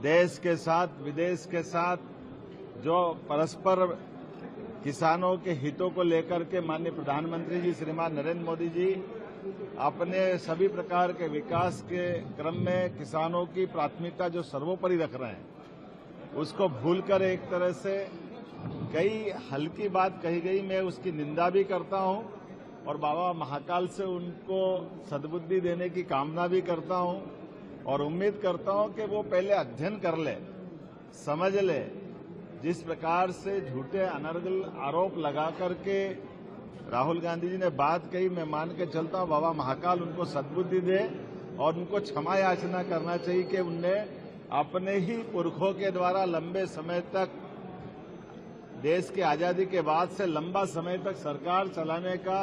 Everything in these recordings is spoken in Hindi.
देश के साथ विदेश के साथ जो परस्पर किसानों के हितों को लेकर के माननीय प्रधानमंत्री जी श्रीमान नरेंद्र मोदी जी अपने सभी प्रकार के विकास के क्रम में किसानों की प्राथमिकता जो सर्वोपरि रख रहे हैं, उसको भूलकर एक तरह से कई हल्की बात कही गई। मैं उसकी निंदा भी करता हूं और बाबा महाकाल से उनको सद्बुद्धि देने की कामना भी करता हूं और उम्मीद करता हूं कि वो पहले अध्ययन कर ले, समझ ले। जिस प्रकार से झूठे अनर्गल आरोप लगा करके राहुल गांधी जी ने बात कही, मैं मान के चलता हूं बाबा महाकाल उनको सद्बुद्धि दे और उनको क्षमा याचना करना चाहिए कि उनने अपने ही पुरखों के द्वारा लंबे समय तक देश की आजादी के बाद से लंबा समय तक सरकार चलाने का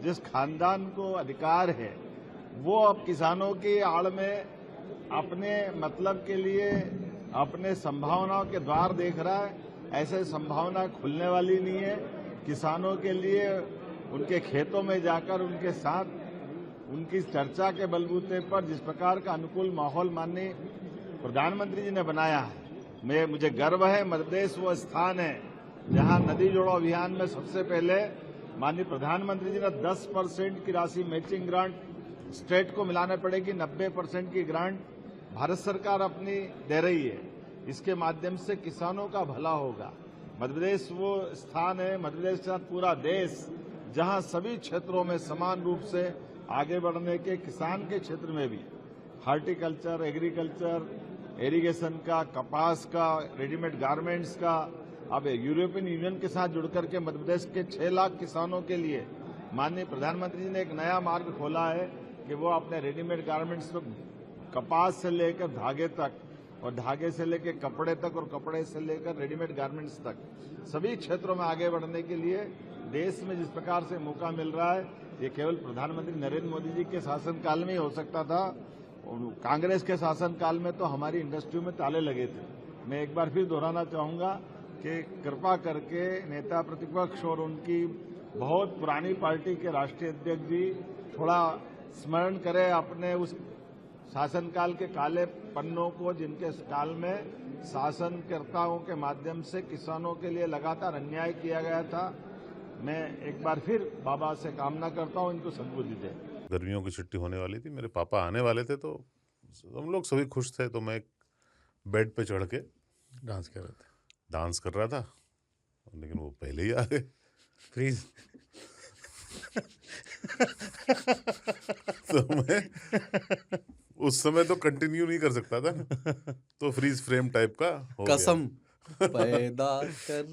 जिस खानदान को अधिकार है, वो अब किसानों की आड़ में अपने मतलब के लिए अपने संभावनाओं के द्वार देख रहा है। ऐसे संभावना खुलने वाली नहीं है। किसानों के लिए उनके खेतों में जाकर उनके साथ उनकी चर्चा के बलबूते पर जिस प्रकार का अनुकूल माहौल माननीय प्रधानमंत्री जी ने बनाया है, मुझे गर्व है। मध्य प्रदेश वो स्थान है जहां नदी जोड़ो अभियान में सबसे पहले माननीय प्रधानमंत्री जी ने 10% की राशि मैचिंग ग्रांट स्टेट को मिलाना पड़ेगी, 90% की ग्रांट भारत सरकार अपनी दे रही है। इसके माध्यम से किसानों का भला होगा। मध्य प्रदेश वो स्थान है, मध्य प्रदेश के साथ पूरा देश, जहां सभी क्षेत्रों में समान रूप से आगे बढ़ने के, किसान के क्षेत्र में भी हार्टिकल्चर, एग्रीकल्चर, इरिगेशन का, कपास का, रेडीमेड गारमेंट्स का, अब यूरोपियन यूनियन के साथ जुड़कर के मध्य प्रदेश के 6 लाख किसानों के लिए माननीय प्रधानमंत्री जी ने एक नया मार्ग खोला है कि वो अपने रेडीमेड गारमेंट्स को कपास से लेकर धागे तक और धागे से लेकर कपड़े तक और कपड़े से लेकर रेडीमेड गारमेंट्स तक सभी क्षेत्रों में आगे बढ़ने के लिए देश में जिस प्रकार से मौका मिल रहा है, ये केवल प्रधानमंत्री नरेंद्र मोदी जी के शासनकाल में ही हो सकता था। कांग्रेस के शासनकाल में तो हमारी इंडस्ट्री में ताले लगे थे। मैं एक बार फिर दोहराना चाहूंगा कि कृपा करके नेता प्रतिपक्ष और उनकी बहुत पुरानी पार्टी के राष्ट्रीय अध्यक्ष जी थोड़ा स्मरण करें अपने उस शासनकाल के काले पन्नों को, जिनके काल में शासनकर्ताओं के माध्यम से किसानों के लिए लगातार अन्याय किया गया था। मैं एक बार फिर बाबा से कामना करता हूं इनको सद्बुद्धि दे। गर्मियों की छुट्टी होने वाली थी, मेरे पापा आने वाले थे, तो हम लोग सभी खुश थे। तो मैं बेड पे चढ़ के डांस कर रहा था, लेकिन वो पहले ही आ गए। फ्रीज। तो मैं उस समय तो कंटिन्यू नहीं कर सकता था, तो फ्रीज फ्रेम टाइप का हो गया। कसम पैदा कर